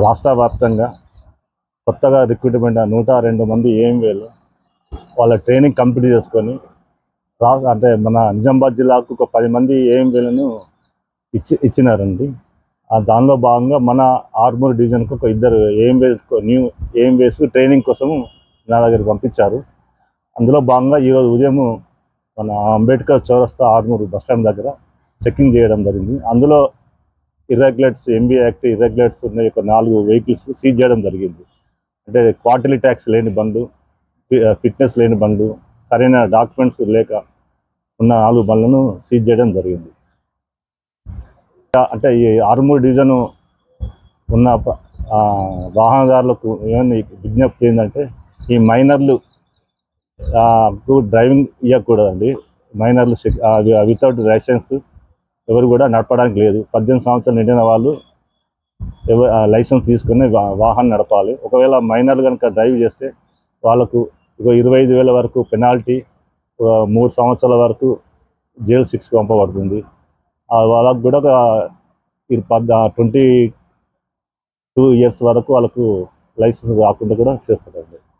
రాష్ట్ర వ్యాప్తంగా కొత్తగా రిక్రూట్మెంట్ 102 మంది ఏఎంవేలు వాళ్ళ ట్రైనింగ్ కంప్లీట్ చేసుకొని అంటే మన నిజామాబాద్ జిల్లాకు ఒక 10 మంది ఏఎంవేలను ఇచ్చినారండి. దానిలో భాగంగా మన ఆర్మూర్ డివిజన్కు ఒక 2 న్యూ ఏఎంవేస్కు ట్రైనింగ్ కోసం నా దగ్గరికి పంపించారు. అందులో భాగంగా ఈరోజు ఉదయం మన అంబేద్కర్ చౌరస్తా ఆర్మూర్ బస్టాండ్ దగ్గర చెక్కింగ్ చేయడం జరిగింది. అందులో ఇర్రెగ్యులేటర్స్, ఎంబీఏ యాక్ట్ ఇర్రెగ్యులేటర్స్ ఉన్న ఒక 4 వెహికల్స్ సీజ్ చేయడం జరిగింది. అంటే క్వార్టర్లీ ట్యాక్స్ లేని బండ్లు, ఫిట్నెస్ లేని బండ్లు, సరైన డాక్యుమెంట్స్ లేక ఉన్న 4 బండ్లను సీజ్ చేయడం జరిగింది. అంటే ఈ ఆర్మూర్ డివిజన్ ఉన్న వాహనదారులకు ఏమైనా విజ్ఞప్తి ఏంటంటే, ఈ మైనర్లు డ్రైవింగ్ ఇవ్వకూడదండి. మైనర్లు వితౌట్ లైసెన్స్ ఎవరు కూడా నడపడానికి లేదు. 18 సంవత్సరాలు నిండిన వాళ్ళు లైసెన్స్ తీసుకుని వాహనం నడపాలి. ఒకవేళ మైనర్లు కనుక డ్రైవ్ చేస్తే వాళ్ళకు 25,000 వరకు పెనాల్టీ, 3 సంవత్సరాల వరకు జైలు శిక్షకు పంపబడుతుంది. వాళ్ళకు కూడా 22 ఇయర్స్ వరకు వాళ్ళకు లైసెన్స్ రాకుండా కూడా చేస్తారండి.